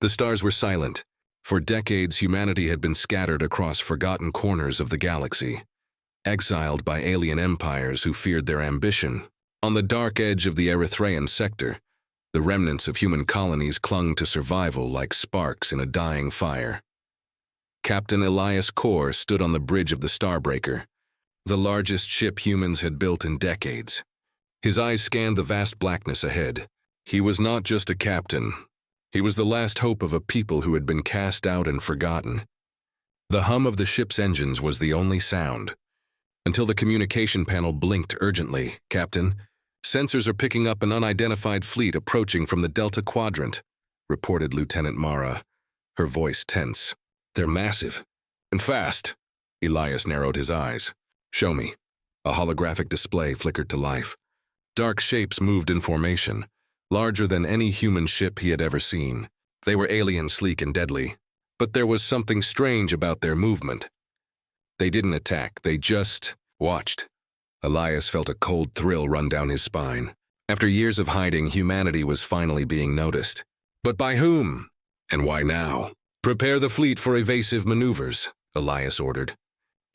The stars were silent. For decades, humanity had been scattered across forgotten corners of the galaxy, exiled by alien empires who feared their ambition. On the dark edge of the Erythraean sector, the remnants of human colonies clung to survival like sparks in a dying fire. Captain Elias Kor stood on the bridge of the Starbreaker, the largest ship humans had built in decades. His eyes scanned the vast blackness ahead. He was not just a captain. He was the last hope of a people who had been cast out and forgotten. The hum of the ship's engines was the only sound, until the communication panel blinked urgently. "Captain, sensors are picking up an unidentified fleet approaching from the Delta Quadrant," reported Lieutenant Mara, her voice tense. "They're massive and fast." Elias narrowed his eyes. "Show me." A holographic display flickered to life. Dark shapes moved in formation, larger than any human ship he had ever seen. They were alien, sleek, and deadly, but there was something strange about their movement. They didn't attack, they just watched. Elias felt a cold thrill run down his spine. After years of hiding, humanity was finally being noticed. But by whom? And why now? "Prepare the fleet for evasive maneuvers," Elias ordered.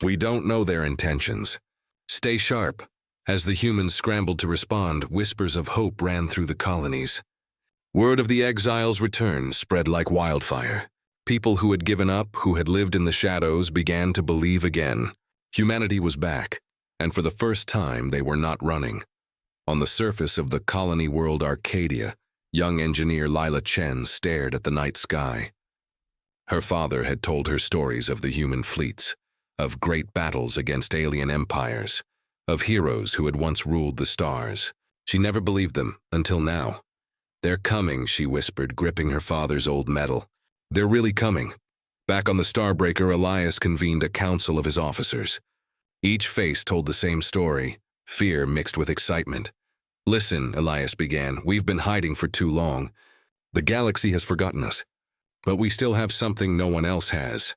"We don't know their intentions. Stay sharp." As the humans scrambled to respond, whispers of hope ran through the colonies. Word of the exiles' return spread like wildfire. People who had given up, who had lived in the shadows, began to believe again. Humanity was back, and for the first time they were not running. On the surface of the colony world Arcadia, young engineer Lila Chen stared at the night sky. Her father had told her stories of the human fleets, of great battles against alien empires, of heroes who had once ruled the stars. She never believed them, until now. "They're coming," she whispered, gripping her father's old medal. "They're really coming." Back on the Starbreaker, Elias convened a council of his officers. Each face told the same story, fear mixed with excitement. "Listen," Elias began, "we've been hiding for too long. The galaxy has forgotten us. But we still have something no one else has.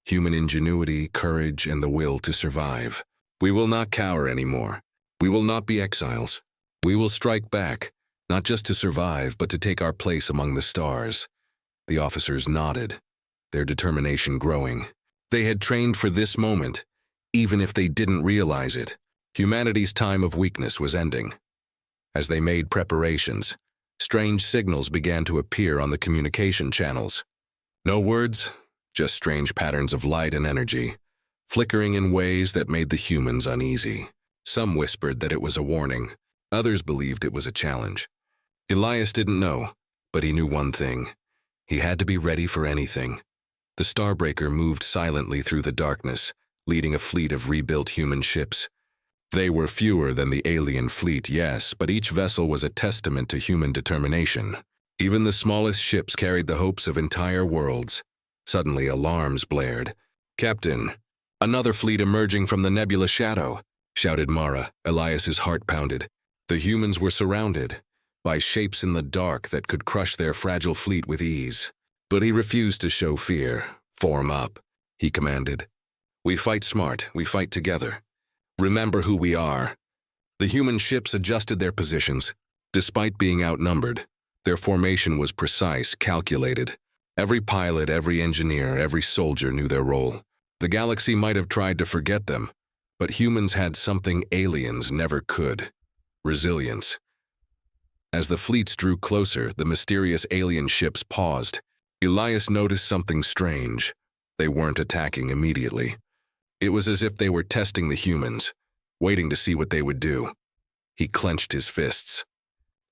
Human ingenuity, courage, and the will to survive. We will not cower anymore. We will not be exiles. We will strike back, not just to survive, but to take our place among the stars." The officers nodded, their determination growing. They had trained for this moment, even if they didn't realize it. Humanity's time of weakness was ending. As they made preparations, strange signals began to appear on the communication channels. No words, just strange patterns of light and energy, flickering in ways that made the humans uneasy. Some whispered that it was a warning. Others believed it was a challenge. Elias didn't know, but he knew one thing. He had to be ready for anything. The Starbreaker moved silently through the darkness, leading a fleet of rebuilt human ships. They were fewer than the alien fleet, yes, but each vessel was a testament to human determination. Even the smallest ships carried the hopes of entire worlds. Suddenly, alarms blared. "Captain, another fleet emerging from the nebula shadow," shouted Mara. Elias's heart pounded. The humans were surrounded by shapes in the dark that could crush their fragile fleet with ease. But he refused to show fear. "Form up," he commanded. "We fight smart, we fight together. Remember who we are." The human ships adjusted their positions. Despite being outnumbered, their formation was precise, calculated. Every pilot, every engineer, every soldier knew their role. The galaxy might have tried to forget them, but humans had something aliens never could: resilience. As the fleets drew closer, the mysterious alien ships paused. Elias noticed something strange. They weren't attacking immediately. It was as if they were testing the humans, waiting to see what they would do. He clenched his fists.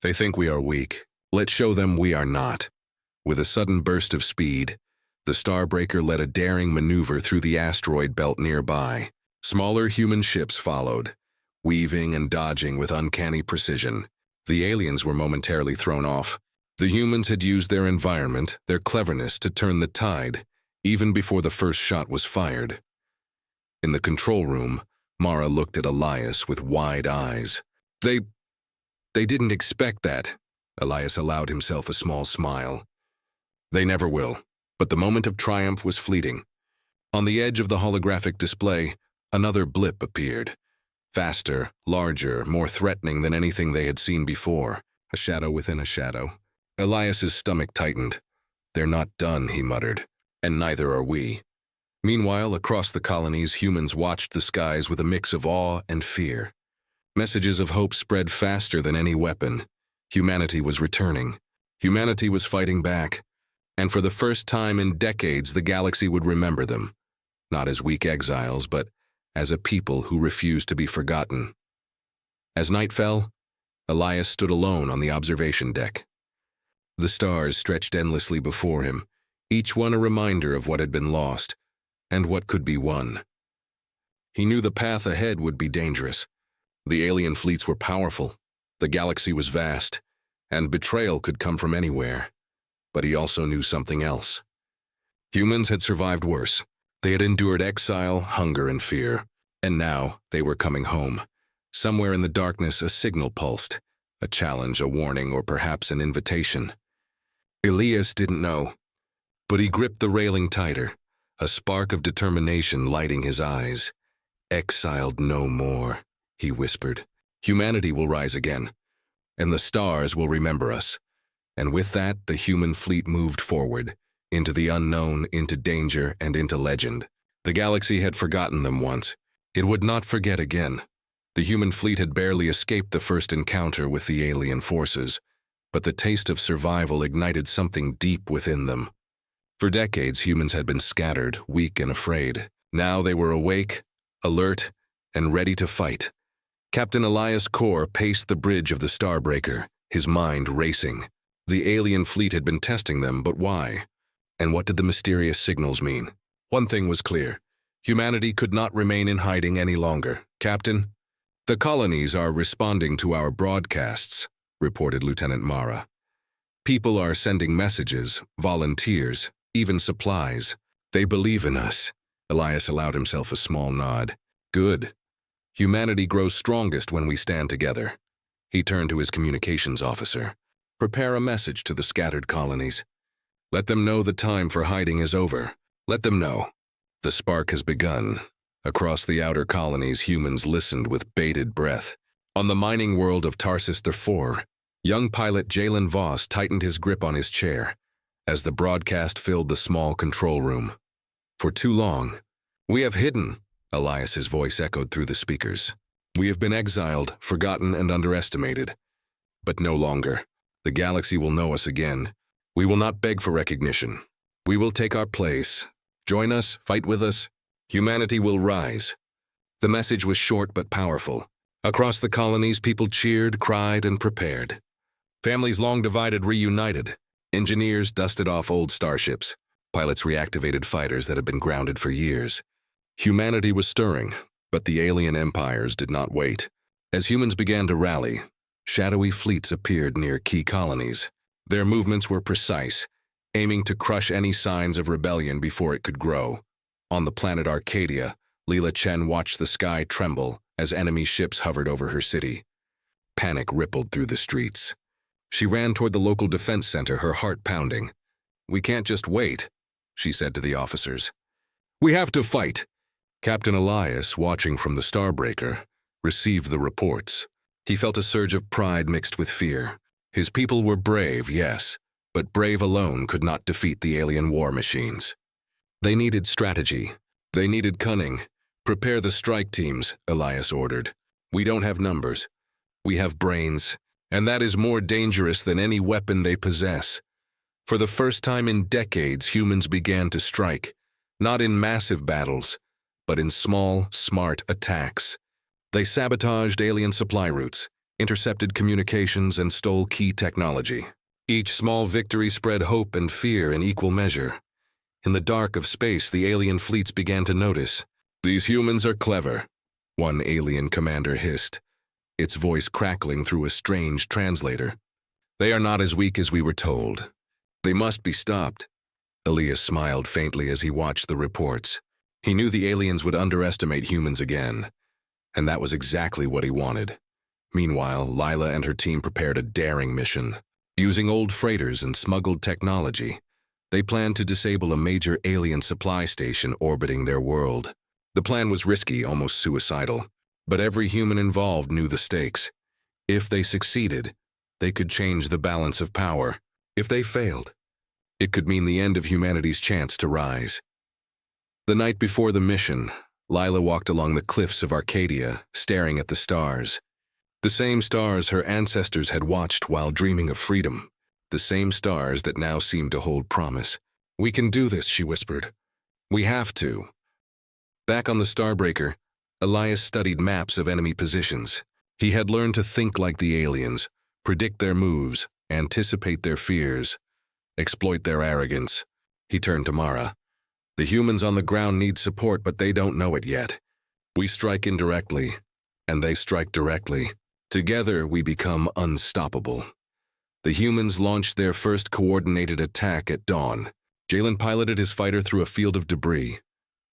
"They think we are weak. Let's show them we are not." With a sudden burst of speed, the Starbreaker led a daring maneuver through the asteroid belt nearby. Smaller human ships followed, weaving and dodging with uncanny precision. The aliens were momentarily thrown off. The humans had used their environment, their cleverness, to turn the tide, even before the first shot was fired. In the control room, Mara looked at Elias with wide eyes. They didn't expect that." Elias allowed himself a small smile. "They never will." But the moment of triumph was fleeting. On the edge of the holographic display, another blip appeared. Faster, larger, more threatening than anything they had seen before. A shadow within a shadow. Elias's stomach tightened. "They're not done," he muttered, "and neither are we." Meanwhile, across the colonies, humans watched the skies with a mix of awe and fear. Messages of hope spread faster than any weapon. Humanity was returning. Humanity was fighting back. And for the first time in decades, the galaxy would remember them. Not as weak exiles, but as a people who refused to be forgotten. As night fell, Elias stood alone on the observation deck. The stars stretched endlessly before him, each one a reminder of what had been lost and what could be won. He knew the path ahead would be dangerous. The alien fleets were powerful, the galaxy was vast, and betrayal could come from anywhere. But he also knew something else. Humans had survived worse. They had endured exile, hunger, and fear, and now they were coming home. Somewhere in the darkness, a signal pulsed, a challenge, a warning, or perhaps an invitation. Elias didn't know, but he gripped the railing tighter, a spark of determination lighting his eyes. "Exiled no more," he whispered. "Humanity will rise again, and the stars will remember us." And with that, the human fleet moved forward, into the unknown, into danger, and into legend. The galaxy had forgotten them once. It would not forget again. The human fleet had barely escaped the first encounter with the alien forces, but the taste of survival ignited something deep within them. For decades, humans had been scattered, weak and afraid. Now they were awake, alert, and ready to fight. Captain Elias Core paced the bridge of the Starbreaker, his mind racing. The alien fleet had been testing them, but why? And what did the mysterious signals mean? One thing was clear. Humanity could not remain in hiding any longer. "Captain, the colonies are responding to our broadcasts," reported Lieutenant Mara. "People are sending messages, volunteers, even supplies. They believe in us." Elias allowed himself a small nod. "Good. Humanity grows strongest when we stand together." He turned to his communications officer. "Prepare a message to the scattered colonies. Let them know the time for hiding is over. Let them know. The spark has begun." Across the outer colonies, humans listened with bated breath. On the mining world of Tarsus IV, young pilot Jalen Voss tightened his grip on his chair as the broadcast filled the small control room. "For too long, we have hidden," Elias's voice echoed through the speakers. "We have been exiled, forgotten, and underestimated. But no longer. The galaxy will know us again. We will not beg for recognition. We will take our place. Join us, fight with us. Humanity will rise." The message was short but powerful. Across the colonies, people cheered, cried, and prepared. Families long divided reunited. Engineers dusted off old starships. Pilots reactivated fighters that had been grounded for years. Humanity was stirring, but the alien empires did not wait. As humans began to rally, shadowy fleets appeared near key colonies. Their movements were precise, aiming to crush any signs of rebellion before it could grow. On the planet Arcadia, Leela Chen watched the sky tremble as enemy ships hovered over her city. Panic rippled through the streets. She ran toward the local defense center, her heart pounding. "We can't just wait," she said to the officers. "We have to fight." Captain Elias, watching from the Starbreaker, received the reports. He felt a surge of pride mixed with fear. His people were brave, yes, but brave alone could not defeat the alien war machines. They needed strategy. They needed cunning. "Prepare the strike teams," Elias ordered. "We don't have numbers. We have brains, and that is more dangerous than any weapon they possess." For the first time in decades, humans began to strike, not in massive battles, but in small, smart attacks. They sabotaged alien supply routes, intercepted communications, and stole key technology. Each small victory spread hope and fear in equal measure. In the dark of space, the alien fleets began to notice. "These humans are clever," one alien commander hissed, its voice crackling through a strange translator. "They are not as weak as we were told. They must be stopped." Elias smiled faintly as he watched the reports. He knew the aliens would underestimate humans again, and that was exactly what he wanted. Meanwhile, Lila and her team prepared a daring mission. Using old freighters and smuggled technology, they planned to disable a major alien supply station orbiting their world. The plan was risky, almost suicidal, but every human involved knew the stakes. If they succeeded, they could change the balance of power. If they failed, It could mean the end of humanity's chance to rise. The night before the mission, Lila walked along the cliffs of Arcadia, staring at the stars. The same stars her ancestors had watched while dreaming of freedom. The same stars that now seemed to hold promise. "We can do this," she whispered. "We have to." Back on the Starbreaker, Elias studied maps of enemy positions. He had learned to think like the aliens, predict their moves, anticipate their fears, exploit their arrogance. He turned to Mara. "The humans on the ground need support, but they don't know it yet. We strike indirectly, and they strike directly. Together, we become unstoppable." The humans launched their first coordinated attack at dawn. Jalen piloted his fighter through a field of debris,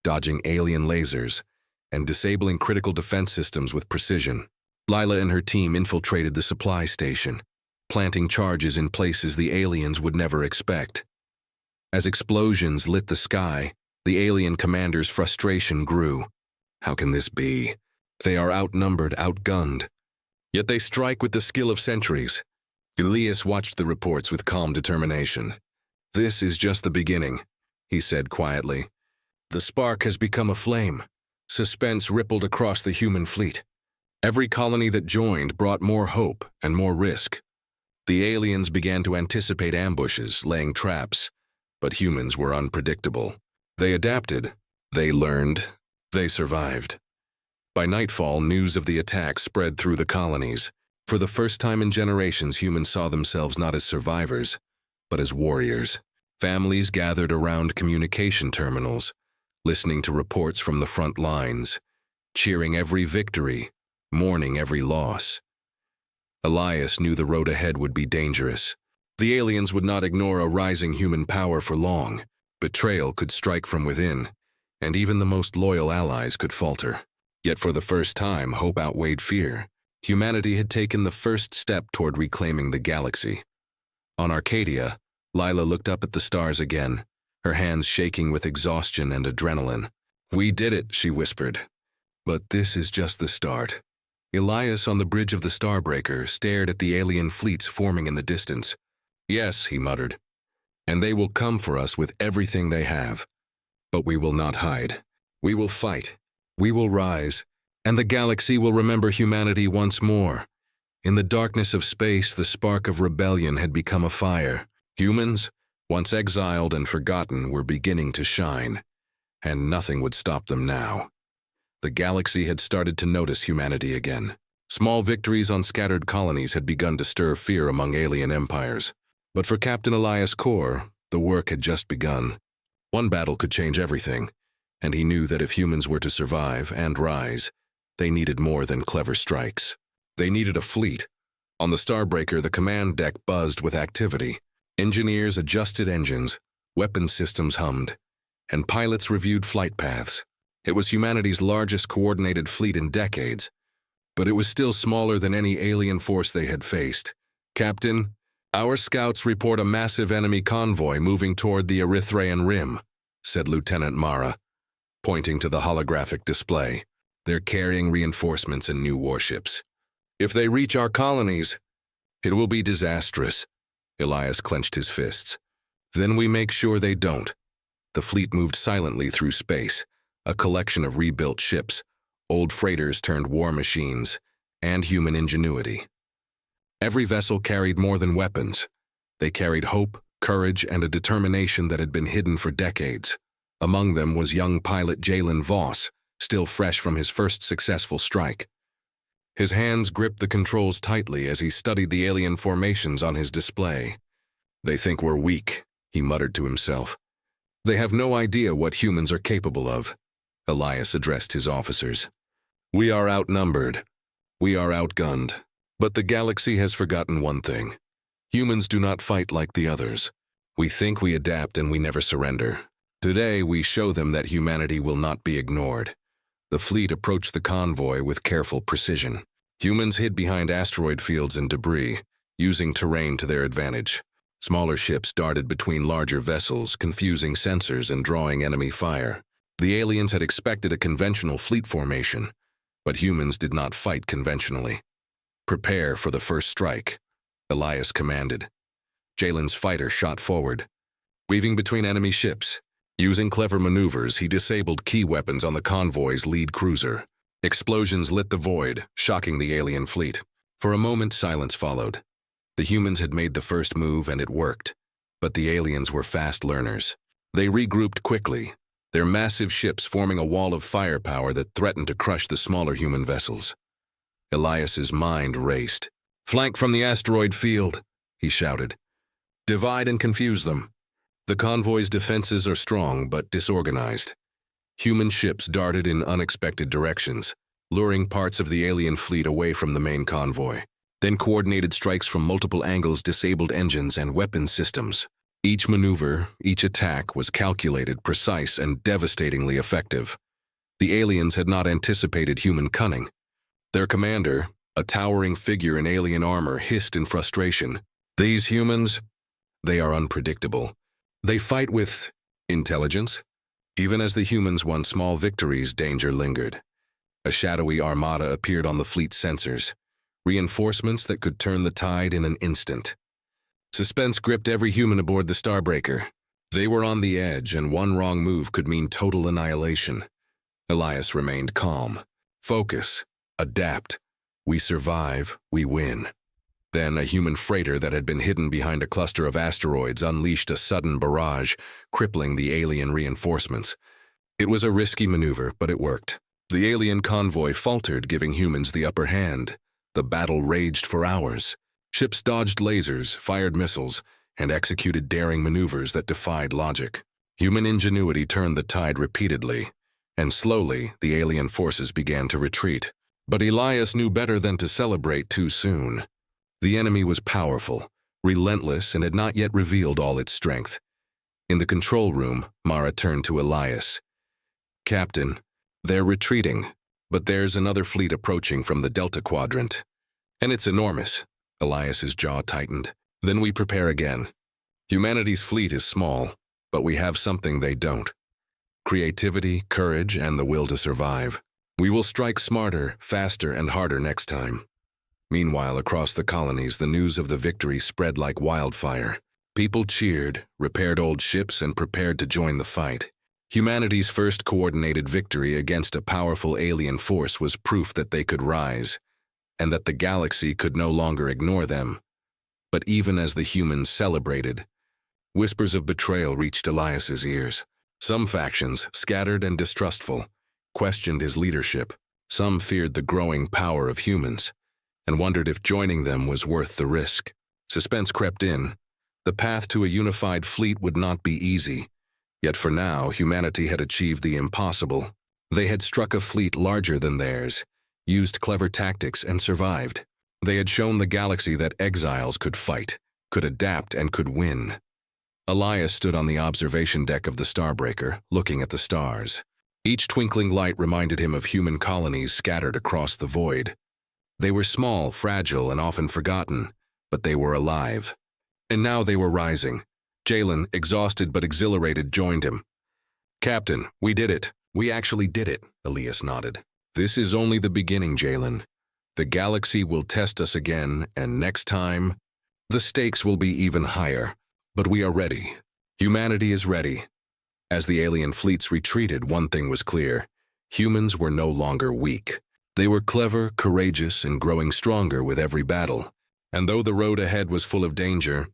dodging alien lasers and disabling critical defense systems with precision. Lila and her team infiltrated the supply station, planting charges in places the aliens would never expect. As explosions lit the sky, the alien commander's frustration grew. How can this be? They are outnumbered, outgunned. Yet they strike with the skill of centuries. Elias watched the reports with calm determination. "This is just the beginning," he said quietly. The spark has become a flame. Suspense rippled across the human fleet. Every colony that joined brought more hope and more risk. The aliens began to anticipate ambushes, laying traps, but humans were unpredictable. They adapted, they learned, they survived. By nightfall, news of the attack spread through the colonies. For the first time in generations, humans saw themselves not as survivors, but as warriors. Families gathered around communication terminals, listening to reports from the front lines, cheering every victory, mourning every loss. Elias knew the road ahead would be dangerous. The aliens would not ignore a rising human power for long. Betrayal could strike from within, and even the most loyal allies could falter. Yet for the first time, hope outweighed fear. Humanity had taken the first step toward reclaiming the galaxy. On Arcadia, Lila looked up at the stars again, her hands shaking with exhaustion and adrenaline. "We did it," she whispered. "But this is just the start." Elias on the bridge of the Starbreaker stared at the alien fleets forming in the distance. "Yes," he muttered, "and they will come for us with everything they have. But we will not hide. We will fight. We will rise, and the galaxy will remember humanity once more." In the darkness of space, the spark of rebellion had become a fire. Humans, once exiled and forgotten, were beginning to shine, and nothing would stop them now. The galaxy had started to notice humanity again. Small victories on scattered colonies had begun to stir fear among alien empires. But for Captain Elias Core, the work had just begun. One battle could change everything, and he knew that if humans were to survive and rise, they needed more than clever strikes. They needed a fleet. On the Starbreaker, the command deck buzzed with activity. Engineers adjusted engines, weapons systems hummed, and pilots reviewed flight paths. It was humanity's largest coordinated fleet in decades, but it was still smaller than any alien force they had faced. "Captain, our scouts report a massive enemy convoy moving toward the Erythraean Rim," said Lieutenant Mara, pointing to the holographic display. "They're carrying reinforcements and new warships. If they reach our colonies, it will be disastrous." Elias clenched his fists. "Then we make sure they don't." The fleet moved silently through space, a collection of rebuilt ships, old freighters turned war machines, and human ingenuity. Every vessel carried more than weapons. They carried hope, courage, and a determination that had been hidden for decades. Among them was young pilot Jalen Voss, still fresh from his first successful strike. His hands gripped the controls tightly as he studied the alien formations on his display. "They think we're weak," he muttered to himself. "They have no idea what humans are capable of." Elias addressed his officers. "We are outnumbered. We are outgunned. But the galaxy has forgotten one thing. Humans do not fight like the others. We think, we adapt, and we never surrender. Today, we show them that humanity will not be ignored." The fleet approached the convoy with careful precision. Humans hid behind asteroid fields and debris, using terrain to their advantage. Smaller ships darted between larger vessels, confusing sensors and drawing enemy fire. The aliens had expected a conventional fleet formation, but humans did not fight conventionally. "Prepare for the first strike," Elias commanded. Jalen's fighter shot forward. weaving between enemy ships. Using clever maneuvers, he disabled key weapons on the convoy's lead cruiser. Explosions lit the void, shocking the alien fleet. For a moment, silence followed. The humans had made the first move and it worked, but the aliens were fast learners. They regrouped quickly, their massive ships forming a wall of firepower that threatened to crush the smaller human vessels. Elias's mind raced. "Flank from the asteroid field," he shouted. "Divide and confuse them." The convoy's defenses are strong but disorganized. Human ships darted in unexpected directions, luring parts of the alien fleet away from the main convoy. Then coordinated strikes from multiple angles disabled engines and weapon systems. Each maneuver, each attack was calculated, precise, and devastatingly effective. The aliens had not anticipated human cunning. Their commander, a towering figure in alien armor, hissed in frustration. "These humans, they are unpredictable. They fight with intelligence." Even as the humans won small victories, danger lingered. A shadowy armada appeared on the fleet's sensors, reinforcements that could turn the tide in an instant. Suspense gripped every human aboard the Starbreaker. They were on the edge, and one wrong move could mean total annihilation. Elias remained calm. Focus. Adapt. We survive, we win. Then a human freighter that had been hidden behind a cluster of asteroids unleashed a sudden barrage, crippling the alien reinforcements. It was a risky maneuver, but it worked. The alien convoy faltered, giving humans the upper hand. The battle raged for hours. Ships dodged lasers, fired missiles, and executed daring maneuvers that defied logic. Human ingenuity turned the tide repeatedly, and slowly the alien forces began to retreat. But Elias knew better than to celebrate too soon. The enemy was powerful, relentless, and had not yet revealed all its strength. In the control room, Mara turned to Elias. "Captain, they're retreating, but there's another fleet approaching from the Delta Quadrant. And it's enormous." Elias's jaw tightened. "Then we prepare again. Humanity's fleet is small, but we have something they don't. Creativity, courage, and the will to survive. We will strike smarter, faster, and harder next time." Meanwhile, across the colonies, the news of the victory spread like wildfire. People cheered, repaired old ships, and prepared to join the fight. Humanity's first coordinated victory against a powerful alien force was proof that they could rise, and that the galaxy could no longer ignore them. But even as the humans celebrated, whispers of betrayal reached Elias's ears. Some factions, scattered and distrustful, questioned his leadership. Some feared the growing power of humans, and wondered if joining them was worth the risk. Suspense crept in. The path to a unified fleet would not be easy. Yet for now, humanity had achieved the impossible. They had struck a fleet larger than theirs, used clever tactics, and survived. They had shown the galaxy that exiles could fight, could adapt, and could win. Elias stood on the observation deck of the Starbreaker, looking at the stars. Each twinkling light reminded him of human colonies scattered across the void. They were small, fragile, and often forgotten, but they were alive. And now they were rising. Jalen, exhausted but exhilarated, joined him. "Captain, we did it. We actually did it," Elias nodded. "This is only the beginning, Jalen. The galaxy will test us again, and next time, the stakes will be even higher. But we are ready. Humanity is ready." As the alien fleets retreated, one thing was clear. Humans were no longer weak. They were clever, courageous, and growing stronger with every battle. And though the road ahead was full of danger,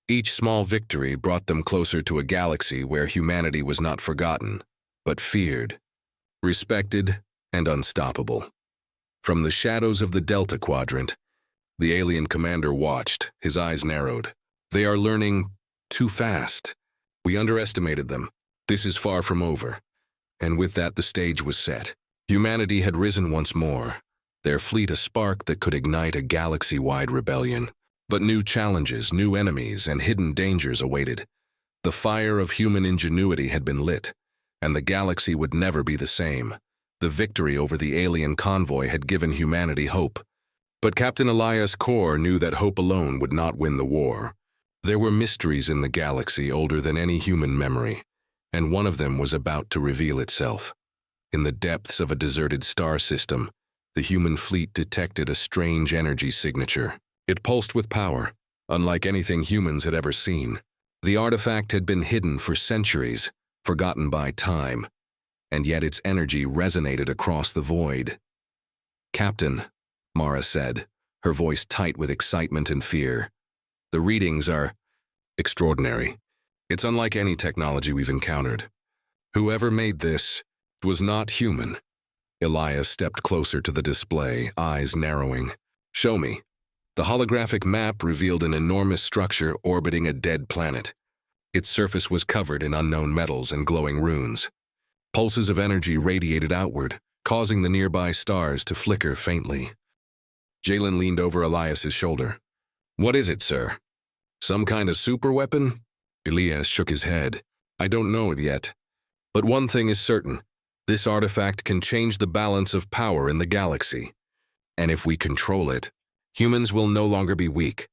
each small victory brought them closer to a galaxy where humanity was not forgotten, but feared, respected, and unstoppable. From the shadows of the Delta Quadrant, the alien commander watched, his eyes narrowed. "They are learning too fast. We underestimated them. This is far from over." And with that, the stage was set. Humanity had risen once more, their fleet a spark that could ignite a galaxy-wide rebellion. But new challenges, new enemies, and hidden dangers awaited. The fire of human ingenuity had been lit, and the galaxy would never be the same. The victory over the alien convoy had given humanity hope. But Captain Elias Core knew that hope alone would not win the war. There were mysteries in the galaxy older than any human memory, and one of them was about to reveal itself. In the depths of a deserted star system, the human fleet detected a strange energy signature. It pulsed with power, unlike anything humans had ever seen. The artifact had been hidden for centuries, forgotten by time, and yet its energy resonated across the void. "Captain," Mara said, her voice tight with excitement and fear, "the readings are extraordinary. It's unlike any technology we've encountered. Whoever made this was not human." Elias stepped closer to the display, eyes narrowing. "Show me." The holographic map revealed an enormous structure orbiting a dead planet. Its surface was covered in unknown metals and glowing runes. Pulses of energy radiated outward, causing the nearby stars to flicker faintly. Jalen leaned over Elias's shoulder. "What is it, sir? Some kind of superweapon?" Elias shook his head. "I don't know it yet. But one thing is certain. This artifact can change the balance of power in the galaxy. And if we control it, humans will no longer be weak.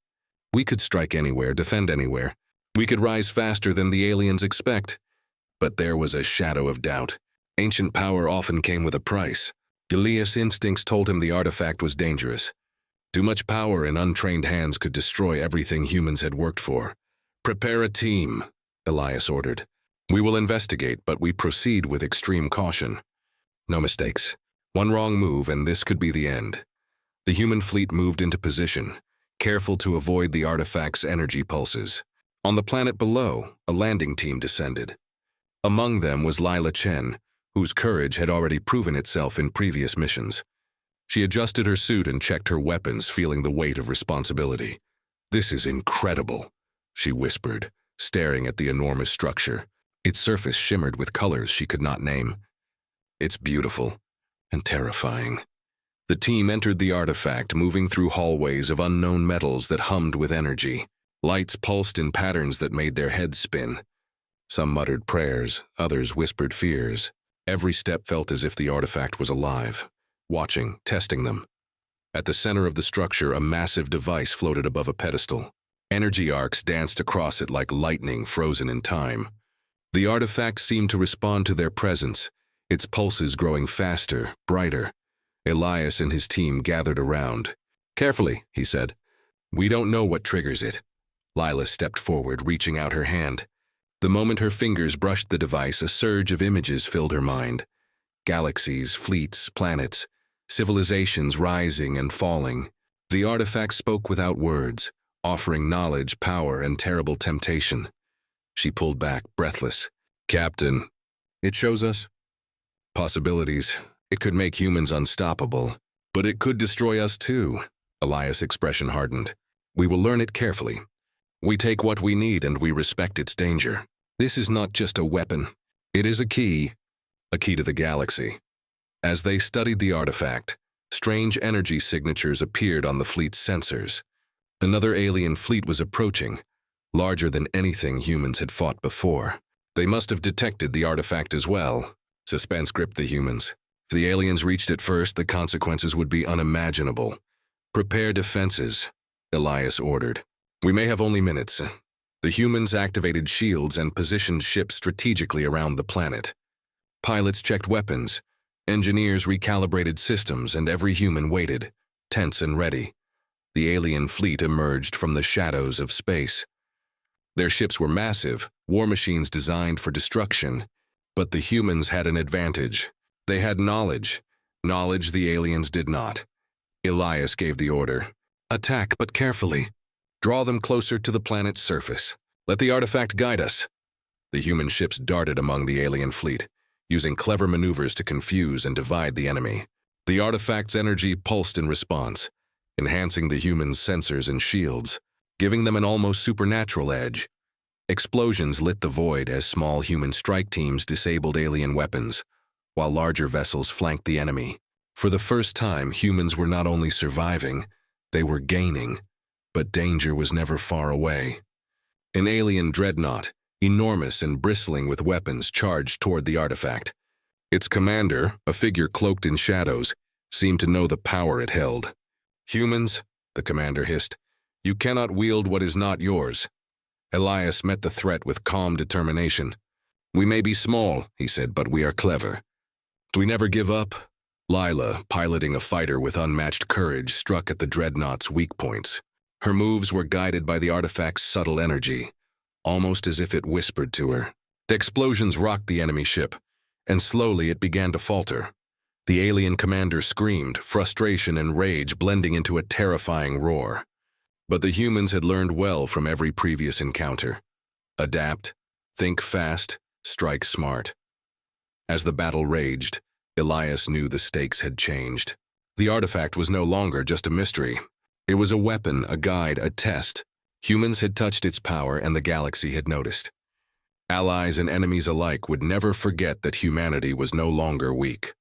We could strike anywhere, defend anywhere. We could rise faster than the aliens expect." But there was a shadow of doubt. Ancient power often came with a price. Elias' instincts told him the artifact was dangerous. Too much power in untrained hands could destroy everything humans had worked for. "Prepare a team," Elias ordered. "We will investigate, but we proceed with extreme caution. No mistakes. One wrong move and this could be the end." The human fleet moved into position, careful to avoid the artifact's energy pulses. On the planet below, a landing team descended. Among them was Lila Chen, whose courage had already proven itself in previous missions. She adjusted her suit and checked her weapons, feeling the weight of responsibility. "This is incredible," she whispered, staring at the enormous structure. Its surface shimmered with colors she could not name. "It's beautiful and terrifying." The team entered the artifact, moving through hallways of unknown metals that hummed with energy. Lights pulsed in patterns that made their heads spin. Some muttered prayers, others whispered fears. Every step felt as if the artifact was alive, watching, testing them. At the center of the structure, a massive device floated above a pedestal. Energy arcs danced across it like lightning frozen in time. The artifact seemed to respond to their presence, its pulses growing faster, brighter. Elias and his team gathered around. "Carefully," he said. "We don't know what triggers it." Lila stepped forward, reaching out her hand. The moment her fingers brushed the device, a surge of images filled her mind. Galaxies, fleets, planets, civilizations rising and falling. The artifact spoke without words, offering knowledge, power, and terrible temptation. She pulled back, breathless. "Captain, it shows us possibilities. It could make humans unstoppable, but it could destroy us too." Elias' expression hardened. "We will learn it carefully. We take what we need and we respect its danger. This is not just a weapon. It is a key to the galaxy." As they studied the artifact, strange energy signatures appeared on the fleet's sensors. Another alien fleet was approaching, larger than anything humans had fought before. They must have detected the artifact as well. Suspense gripped the humans. If the aliens reached it first, the consequences would be unimaginable. "Prepare defenses," Elias ordered. "We may have only minutes." The humans activated shields and positioned ships strategically around the planet. Pilots checked weapons, engineers recalibrated systems, and every human waited, tense and ready. The alien fleet emerged from the shadows of space. Their ships were massive, war machines designed for destruction, but the humans had an advantage. They had knowledge the aliens did not. Elias gave the order. "Attack, but carefully. Draw them closer to the planet's surface. Let the artifact guide us." The human ships darted among the alien fleet, using clever maneuvers to confuse and divide the enemy. The artifact's energy pulsed in response, enhancing the humans' sensors and shields, giving them an almost supernatural edge. Explosions lit the void as small human strike teams disabled alien weapons, while larger vessels flanked the enemy. For the first time, humans were not only surviving, they were gaining. But danger was never far away. An alien dreadnought, enormous and bristling with weapons, charged toward the artifact. Its commander, a figure cloaked in shadows, seemed to know the power it held. "Humans," the commander hissed, "you cannot wield what is not yours." Elias met the threat with calm determination. "We may be small," he said, "but we are clever. We never give up." Lila, piloting a fighter with unmatched courage, struck at the dreadnought's weak points. Her moves were guided by the artifact's subtle energy. almost as if it whispered to her. The explosions rocked the enemy ship, and slowly it began to falter. The alien commander screamed, frustration and rage blending into a terrifying roar. But the humans had learned well from every previous encounter. Adapt, think fast, strike smart. As the battle raged, Elias knew the stakes had changed. The artifact was no longer just a mystery. It was a weapon, a guide, a test. Humans had touched its power and the galaxy had noticed. Allies and enemies alike would never forget that humanity was no longer weak.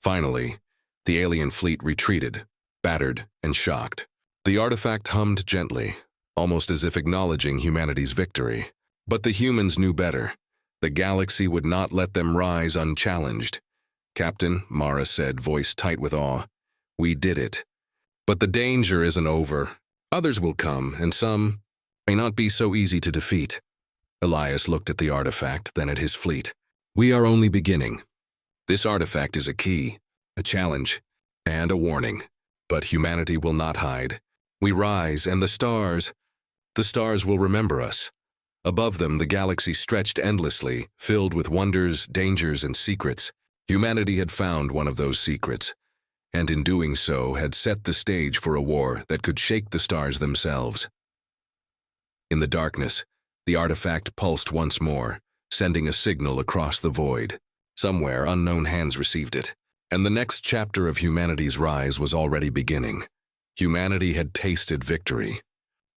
Finally, the alien fleet retreated, battered and shocked. The artifact hummed gently, almost as if acknowledging humanity's victory. But the humans knew better. The galaxy would not let them rise unchallenged. "Captain," Mara said, voice tight with awe, "we did it. But the danger isn't over. Others will come, and some may not be so easy to defeat." Elias looked at the artifact, then at his fleet. "We are only beginning. This artifact is a key, a challenge, and a warning. But humanity will not hide. We rise, and the stars will remember us." Above them, the galaxy stretched endlessly, filled with wonders, dangers, and secrets. Humanity had found one of those secrets, and in doing so had set the stage for a war that could shake the stars themselves. In the darkness, the artifact pulsed once more, sending a signal across the void. Somewhere, unknown hands received it, and the next chapter of humanity's rise was already beginning. Humanity had tasted victory.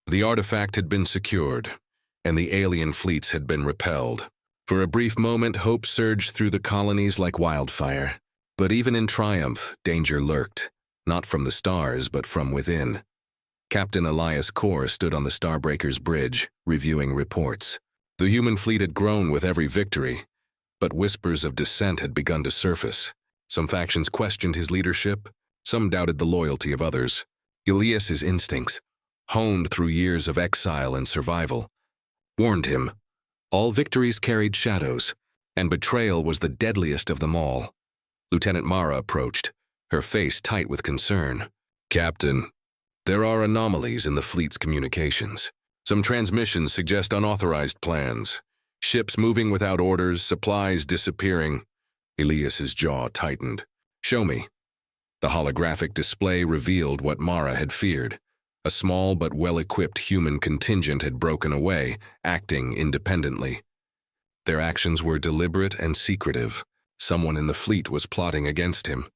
The artifact had been secured, and the alien fleets had been repelled. For a brief moment, hope surged through the colonies like wildfire. But even in triumph, danger lurked, not from the stars, but from within. Captain Elias Corr stood on the Starbreaker's bridge, reviewing reports. The human fleet had grown with every victory, but whispers of dissent had begun to surface. Some factions questioned his leadership, some doubted the loyalty of others. Elias's instincts, honed through years of exile and survival, warned him. All victories carried shadows, and betrayal was the deadliest of them all. Lieutenant Mara approached, her face tight with concern. "Captain, there are anomalies in the fleet's communications. Some transmissions suggest unauthorized plans. Ships moving without orders, supplies disappearing." Elias's jaw tightened. "Show me." The holographic display revealed what Mara had feared. A small but well-equipped human contingent had broken away, acting independently. Their actions were deliberate and secretive. Someone in the fleet was plotting against him.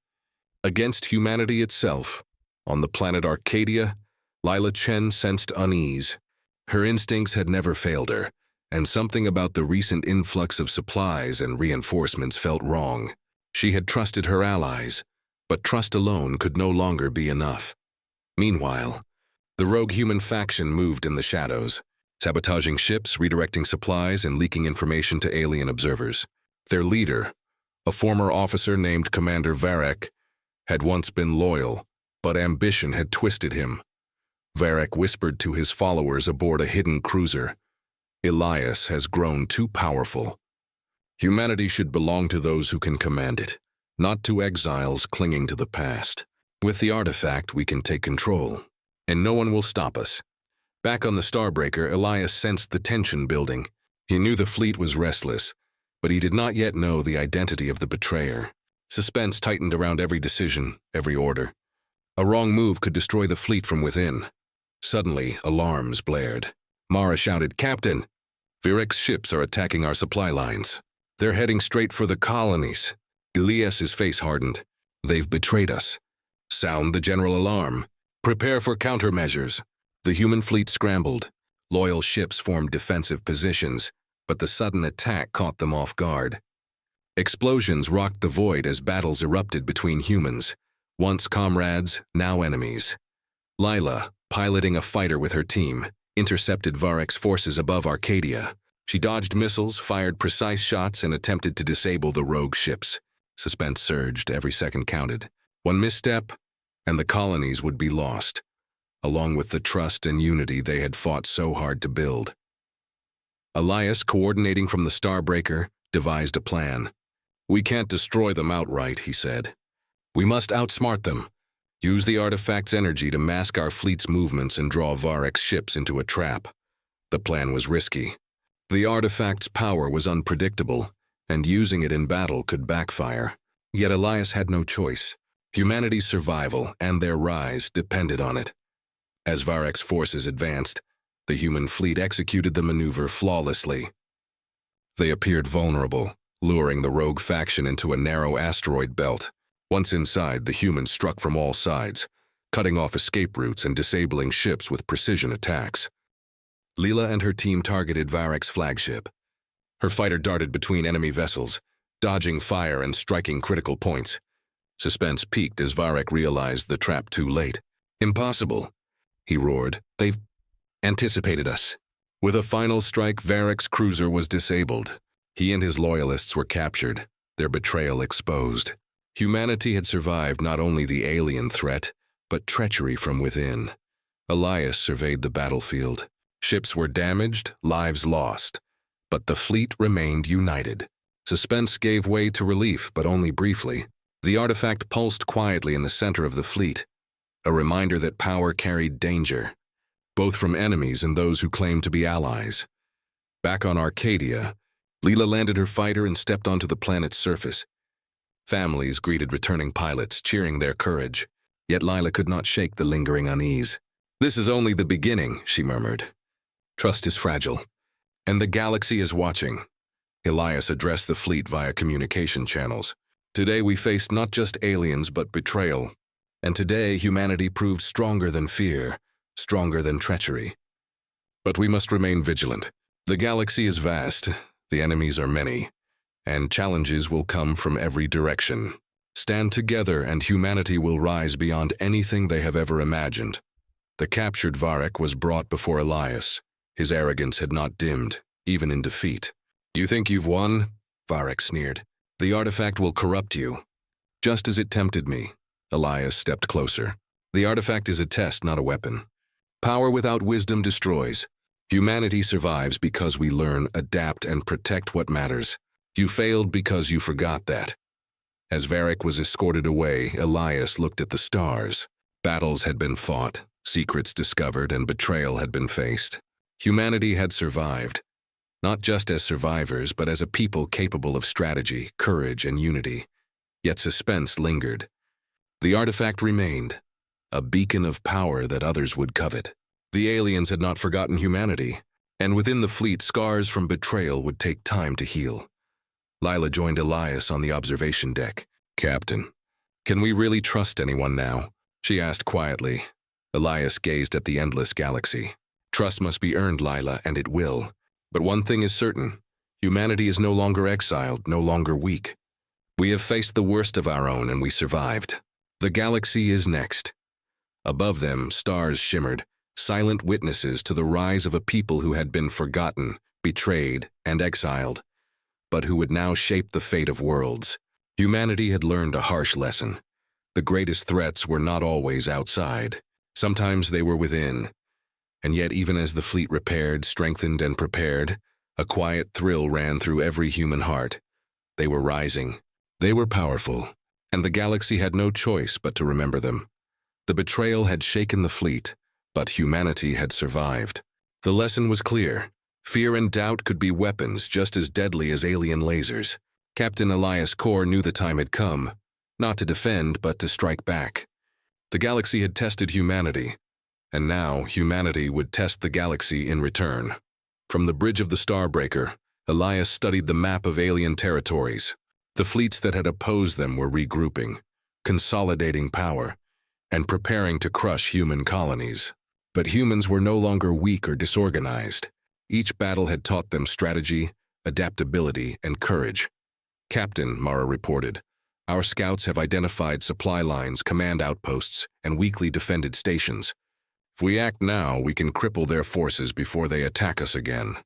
Against humanity itself. On the planet Arcadia, Lila Chen sensed unease. Her instincts had never failed her, and something about the recent influx of supplies and reinforcements felt wrong. She had trusted her allies, but trust alone could no longer be enough. Meanwhile, the rogue human faction moved in the shadows, sabotaging ships, redirecting supplies, and leaking information to alien observers. Their leader, a former officer named Commander Varek, had once been loyal, but ambition had twisted him. Varek whispered to his followers aboard a hidden cruiser, "Elias has grown too powerful. Humanity should belong to those who can command it, not to exiles clinging to the past. With the artifact, we can take control, and no one will stop us." Back on the Starbreaker, Elias sensed the tension building. He knew the fleet was restless, but he did not yet know the identity of the betrayer. Suspense tightened around every decision, every order. A wrong move could destroy the fleet from within. Suddenly, alarms blared. Mara shouted, "Captain! Virek's ships are attacking our supply lines. They're heading straight for the colonies." Elias's face hardened. "They've betrayed us. Sound the general alarm. Prepare for countermeasures." The human fleet scrambled. Loyal ships formed defensive positions, but the sudden attack caught them off guard. Explosions rocked the void as battles erupted between humans, once comrades, now enemies. Lila, piloting a fighter with her team, intercepted Varek's forces above Arcadia. She dodged missiles, fired precise shots, and attempted to disable the rogue ships. Suspense surged, every second counted. One misstep, and the colonies would be lost, along with the trust and unity they had fought so hard to build. Elias, coordinating from the Starbreaker, devised a plan. "We can't destroy them outright," he said. "We must outsmart them. Use the artifact's energy to mask our fleet's movements and draw Varek's ships into a trap." The plan was risky, The artifact's power was unpredictable, and using it in battle could backfire. Yet Elias had no choice. Humanity's survival and their rise depended on it. As Varek's forces advanced, the human fleet executed the maneuver flawlessly. They appeared vulnerable, luring the rogue faction into a narrow asteroid belt. Once inside, the humans struck from all sides, cutting off escape routes and disabling ships with precision attacks. Leela and her team targeted Varek's flagship. Her fighter darted between enemy vessels, dodging fire and striking critical points. Suspense peaked as Varek realized the trap too late. "Impossible," he roared. "They've anticipated us." With a final strike, Varek's cruiser was disabled. He and his loyalists were captured, their betrayal exposed. Humanity had survived not only the alien threat, but treachery from within. Elias surveyed the battlefield. Ships were damaged, lives lost, but the fleet remained united. Suspense gave way to relief, but only briefly. The artifact pulsed quietly in the center of the fleet, a reminder that power carried danger, both from enemies and those who claimed to be allies. Back on Arcadia, Leela landed her fighter and stepped onto the planet's surface. Families greeted returning pilots, cheering their courage. Yet Lila could not shake the lingering unease. "This is only the beginning," she murmured. "Trust is fragile, and the galaxy is watching." Elias addressed the fleet via communication channels. "Today we faced not just aliens but betrayal. And today humanity proved stronger than fear, stronger than treachery. But we must remain vigilant. The galaxy is vast, the enemies are many, and challenges will come from every direction. Stand together and humanity will rise beyond anything they have ever imagined." The captured Varek was brought before Elias. His arrogance had not dimmed, even in defeat. "You think you've won?" Varek sneered. "The artifact will corrupt you, just as it tempted me." Elias stepped closer. "The artifact is a test, not a weapon. Power without wisdom destroys. Humanity survives because we learn, adapt, and protect what matters. You failed because you forgot that." As Varek was escorted away, Elias looked at the stars. Battles had been fought, secrets discovered, and betrayal had been faced. Humanity had survived, not just as survivors, but as a people capable of strategy, courage, and unity. Yet suspense lingered. The artifact remained, a beacon of power that others would covet. The aliens had not forgotten humanity, and within the fleet, scars from betrayal would take time to heal. Lila joined Elias on the observation deck. "Captain, can we really trust anyone now?" she asked quietly. Elias gazed at the endless galaxy. "Trust must be earned, Lila, and it will. But one thing is certain. Humanity is no longer exiled, no longer weak. We have faced the worst of our own, and we survived. The galaxy is next." Above them, stars shimmered, silent witnesses to the rise of a people who had been forgotten, betrayed, and exiled, but who would now shape the fate of worlds. Humanity had learned a harsh lesson. The greatest threats were not always outside. Sometimes they were within. And yet, even as the fleet repaired, strengthened, and prepared, a quiet thrill ran through every human heart. They were rising. They were powerful, and the galaxy had no choice but to remember them. The betrayal had shaken the fleet, but humanity had survived. The lesson was clear. Fear and doubt could be weapons just as deadly as alien lasers. Captain Elias Core knew the time had come, not to defend, but to strike back. The galaxy had tested humanity, and now humanity would test the galaxy in return. From the bridge of the Starbreaker, Elias studied the map of alien territories. The fleets that had opposed them were regrouping, consolidating power, and preparing to crush human colonies. But humans were no longer weak or disorganized. Each battle had taught them strategy, adaptability, and courage. "Captain," Mara reported, "our scouts have identified supply lines, command outposts, and weakly defended stations. If we act now, we can cripple their forces before they attack us again."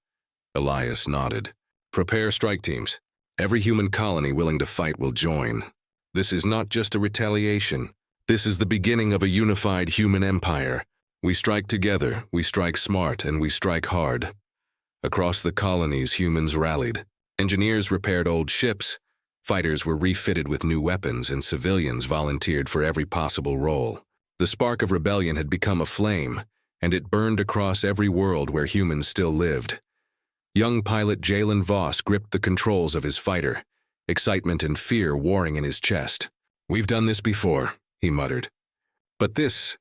Elias nodded. "Prepare strike teams. Every human colony willing to fight will join. This is not just a retaliation. This is the beginning of a unified human empire. We strike together, we strike smart, and we strike hard." Across the colonies, humans rallied. Engineers repaired old ships, fighters were refitted with new weapons, and civilians volunteered for every possible role. The spark of rebellion had become a flame, and it burned across every world where humans still lived. Young pilot Jalen Voss gripped the controls of his fighter, excitement and fear warring in his chest. "We've done this before," he muttered. "But this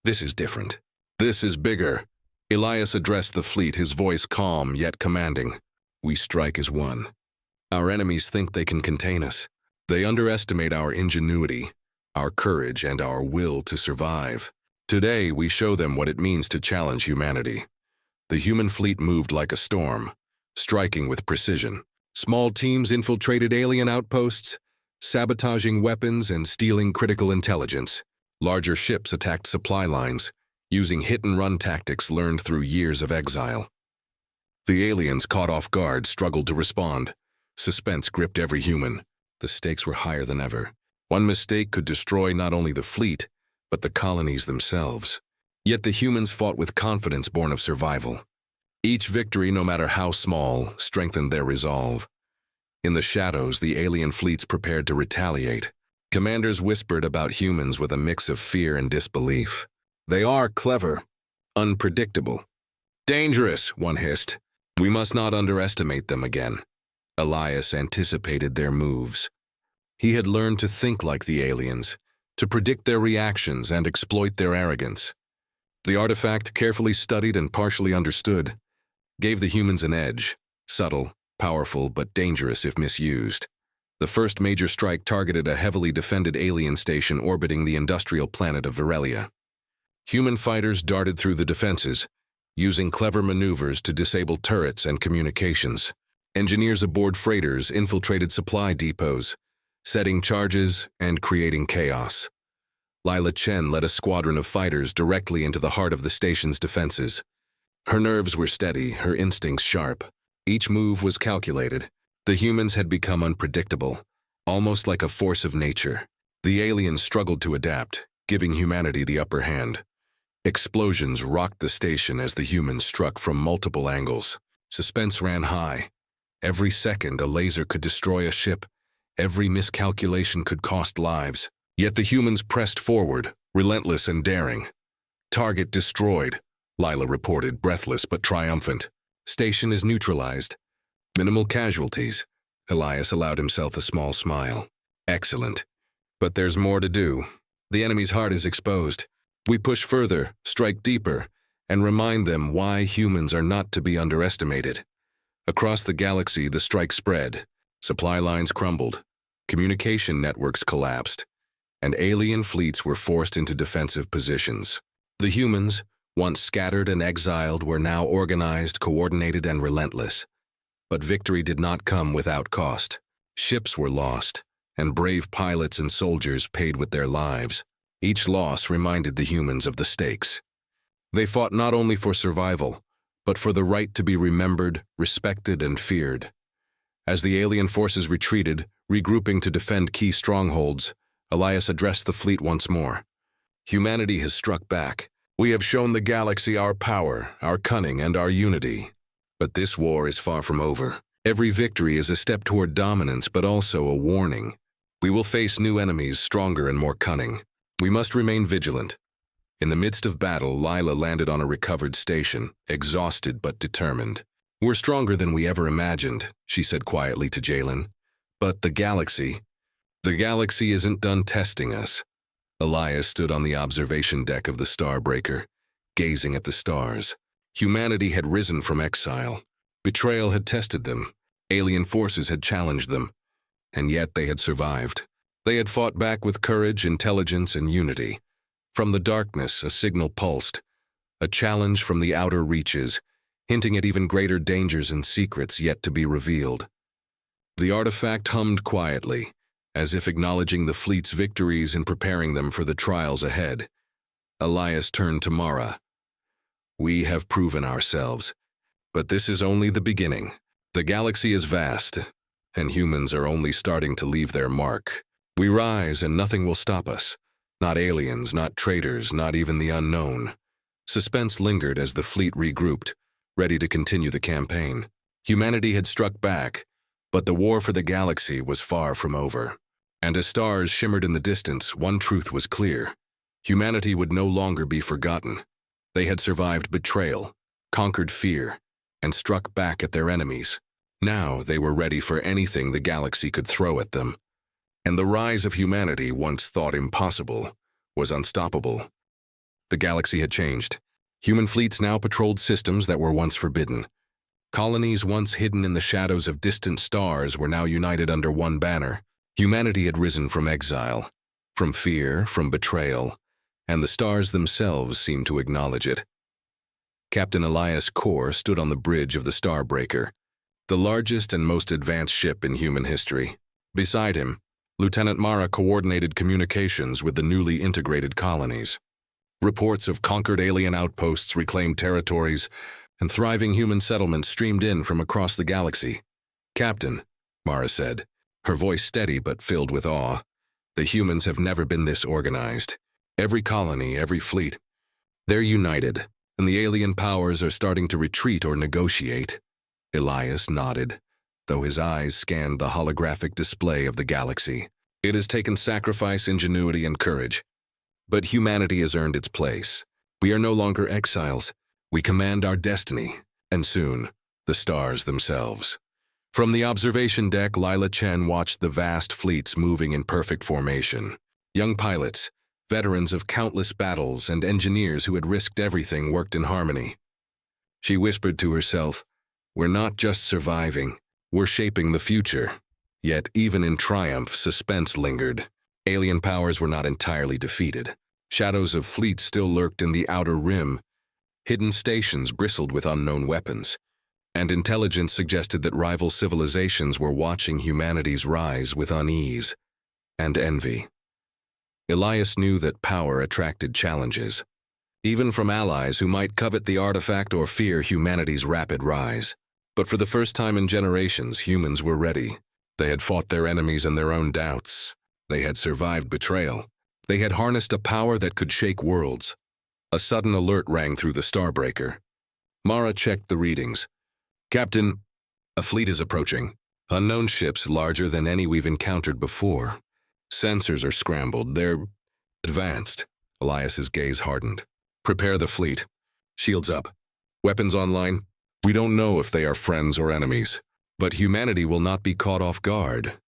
is different. This is bigger." Elias addressed the fleet, his voice calm yet commanding. "We strike as one. Our enemies think they can contain us. They underestimate our ingenuity, our courage, and our will to survive. Today, we show them what it means to challenge humanity." The human fleet moved like a storm, striking with precision. Small teams infiltrated alien outposts, sabotaging weapons and stealing critical intelligence. Larger ships attacked supply lines, using hit-and-run tactics learned through years of exile. The aliens, caught off guard, struggled to respond. Suspense gripped every human. The stakes were higher than ever. One mistake could destroy not only the fleet, but the colonies themselves. Yet the humans fought with confidence born of survival. Each victory, no matter how small, strengthened their resolve. In the shadows, the alien fleets prepared to retaliate. Commanders whispered about humans with a mix of fear and disbelief. "They are clever, unpredictable. Dangerous," one hissed. "We must not underestimate them again." Elias anticipated their moves. He had learned to think like the aliens, to predict their reactions and exploit their arrogance. The artifact, carefully studied and partially understood, gave the humans an edge, subtle, powerful, but dangerous if misused. The first major strike targeted a heavily defended alien station orbiting the industrial planet of Virelia. Human fighters darted through the defenses, using clever maneuvers to disable turrets and communications. Engineers aboard freighters infiltrated supply depots, setting charges and creating chaos. Lila Chen led a squadron of fighters directly into the heart of the station's defenses. Her nerves were steady, her instincts sharp. Each move was calculated. The humans had become unpredictable, almost like a force of nature. The aliens struggled to adapt, giving humanity the upper hand. Explosions rocked the station as the humans struck from multiple angles. Suspense ran high. Every second, a laser could destroy a ship. Every miscalculation could cost lives. Yet the humans pressed forward, relentless and daring. "Target destroyed," Lila reported, breathless but triumphant. "Station is neutralized. Minimal casualties." Elias allowed himself a small smile. "Excellent. But there's more to do. The enemy's heart is exposed. We push further, strike deeper, and remind them why humans are not to be underestimated." Across the galaxy, the strike spread. Supply lines crumbled. Communication networks collapsed, and alien fleets were forced into defensive positions. The humans, once scattered and exiled, were now organized, coordinated, and relentless. But victory did not come without cost. Ships were lost, and brave pilots and soldiers paid with their lives. Each loss reminded the humans of the stakes. They fought not only for survival, but for the right to be remembered, respected, and feared. As the alien forces retreated, regrouping to defend key strongholds, Elias addressed the fleet once more. "Humanity has struck back. We have shown the galaxy our power, our cunning, and our unity. But this war is far from over. Every victory is a step toward dominance, but also a warning. We will face new enemies, stronger and more cunning. We must remain vigilant." In the midst of battle, Lila landed on a recovered station, exhausted but determined. "We're stronger than we ever imagined," she said quietly to Jalen. "But the galaxy isn't done testing us." Elias stood on the observation deck of the Starbreaker, gazing at the stars. Humanity had risen from exile. Betrayal had tested them. Alien forces had challenged them. And yet they had survived. They had fought back with courage, intelligence, and unity. From the darkness, a signal pulsed, a challenge from the outer reaches, hinting at even greater dangers and secrets yet to be revealed. The artifact hummed quietly, as if acknowledging the fleet's victories and preparing them for the trials ahead. Elias turned to Mara. "We have proven ourselves, but this is only the beginning. The galaxy is vast, and humans are only starting to leave their mark. We rise and nothing will stop us. Not aliens, not traitors, not even the unknown." Suspense lingered as the fleet regrouped, ready to continue the campaign. Humanity had struck back, but the war for the galaxy was far from over. And as stars shimmered in the distance, one truth was clear. Humanity would no longer be forgotten. They had survived betrayal, conquered fear, and struck back at their enemies. Now they were ready for anything the galaxy could throw at them. And the rise of humanity, once thought impossible, was unstoppable. The galaxy had changed. Human fleets now patrolled systems that were once forbidden. Colonies once hidden in the shadows of distant stars were now united under one banner. Humanity had risen from exile, from fear, from betrayal, and the stars themselves seemed to acknowledge it. Captain Elias Corr stood on the bridge of the Starbreaker, the largest and most advanced ship in human history. Beside him, Lieutenant Mara coordinated communications with the newly integrated colonies. Reports of conquered alien outposts, reclaimed territories, and thriving human settlements streamed in from across the galaxy. "Captain," Mara said, her voice steady but filled with awe, "the humans have never been this organized. Every colony, every fleet. They're united, and the alien powers are starting to retreat or negotiate." Elias nodded, though his eyes scanned the holographic display of the galaxy. "It has taken sacrifice, ingenuity, and courage. But humanity has earned its place. We are no longer exiles. We command our destiny, and soon, the stars themselves." From the observation deck, Lila Chen watched the vast fleets moving in perfect formation. Young pilots, veterans of countless battles, and engineers who had risked everything worked in harmony. She whispered to herself, "We're not just surviving, we're shaping the future." Yet, even in triumph, suspense lingered. Alien powers were not entirely defeated. Shadows of fleets still lurked in the outer rim. Hidden stations bristled with unknown weapons, and intelligence suggested that rival civilizations were watching humanity's rise with unease and envy. Elias knew that power attracted challenges, even from allies who might covet the artifact or fear humanity's rapid rise. But for the first time in generations, humans were ready. They had fought their enemies and their own doubts. They had survived betrayal. They had harnessed a power that could shake worlds. A sudden alert rang through the Starbreaker. Mara checked the readings. "Captain, a fleet is approaching. Unknown ships larger than any we've encountered before. Sensors are scrambled. They're advanced." Elias's gaze hardened. "Prepare the fleet. Shields up. Weapons online. We don't know if they are friends or enemies, but humanity will not be caught off guard."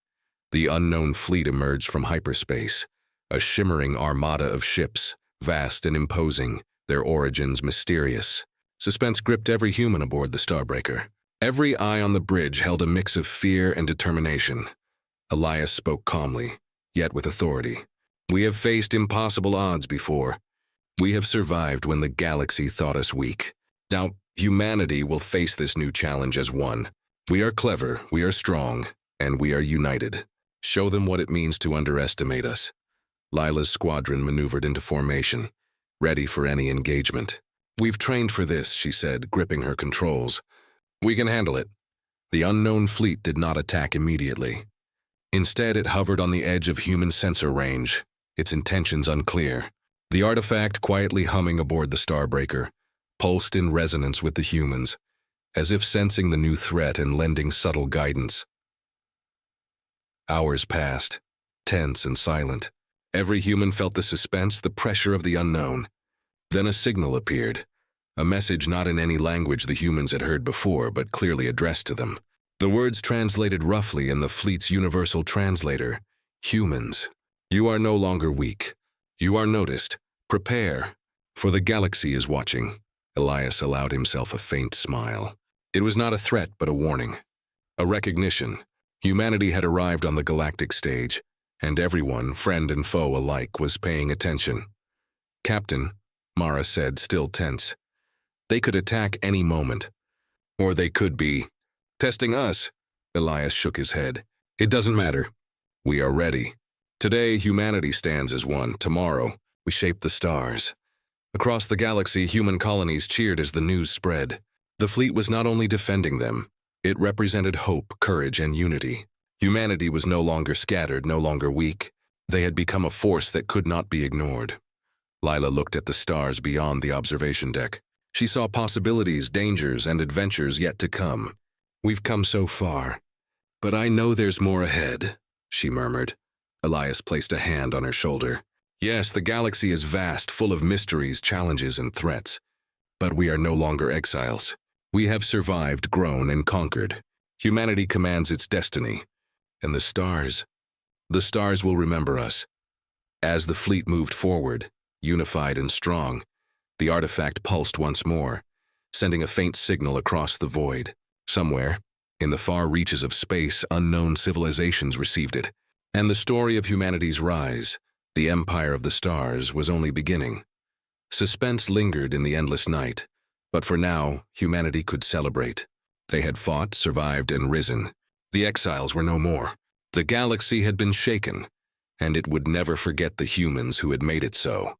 The unknown fleet emerged from hyperspace, a shimmering armada of ships, vast and imposing, their origins mysterious. Suspense gripped every human aboard the Starbreaker. Every eye on the bridge held a mix of fear and determination. Elias spoke calmly, yet with authority. "We have faced impossible odds before. We have survived when the galaxy thought us weak. Now, humanity will face this new challenge as one. We are clever, we are strong, and we are united. Show them what it means to underestimate us." Lila's squadron maneuvered into formation, ready for any engagement. "We've trained for this," she said, gripping her controls. "We can handle it." The unknown fleet did not attack immediately. Instead, it hovered on the edge of human sensor range, its intentions unclear. The artifact, quietly humming aboard the Starbreaker, pulsed in resonance with the humans, as if sensing the new threat and lending subtle guidance. Hours passed, tense and silent. Every human felt the suspense, the pressure of the unknown. Then a signal appeared, a message not in any language the humans had heard before, but clearly addressed to them. The words translated roughly in the fleet's universal translator: "Humans, you are no longer weak. You are noticed. Prepare, for the galaxy is watching." Elias allowed himself a faint smile. It was not a threat, but a warning. A recognition. Humanity had arrived on the galactic stage, and everyone, friend and foe alike, was paying attention. "Captain," Mara said, still tense, "they could attack any moment. Or they could be testing us." Elias shook his head. "It doesn't matter. We are ready. Today, humanity stands as one. Tomorrow, we shape the stars." Across the galaxy, human colonies cheered as the news spread. The fleet was not only defending them, it represented hope, courage, and unity. Humanity was no longer scattered, no longer weak. They had become a force that could not be ignored. Lila looked at the stars beyond the observation deck. She saw possibilities, dangers, and adventures yet to come. "We've come so far, but I know there's more ahead," she murmured. Elias placed a hand on her shoulder. "Yes, the galaxy is vast, full of mysteries, challenges, and threats. But we are no longer exiles. We have survived, grown, and conquered. Humanity commands its destiny. And the stars will remember us. As the fleet moved forward, unified and strong, the artifact pulsed once more, sending a faint signal across the void. Somewhere, in the far reaches of space, unknown civilizations received it. And the story of humanity's rise, the empire of the stars, was only beginning. Suspense lingered in the endless night, but for now, humanity could celebrate. They had fought, survived, and risen. The exiles were no more. The galaxy had been shaken, and it would never forget the humans who had made it so.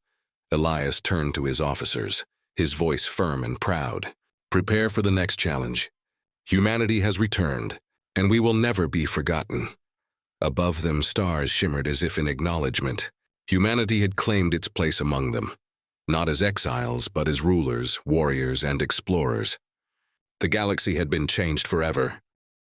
Elias turned to his officers, his voice firm and proud. Prepare for the next challenge. Humanity has returned, and we will never be forgotten. Above them, stars shimmered as if in acknowledgement. Humanity had claimed its place among them, not as exiles, but as rulers, warriors, and explorers. The galaxy had been changed forever,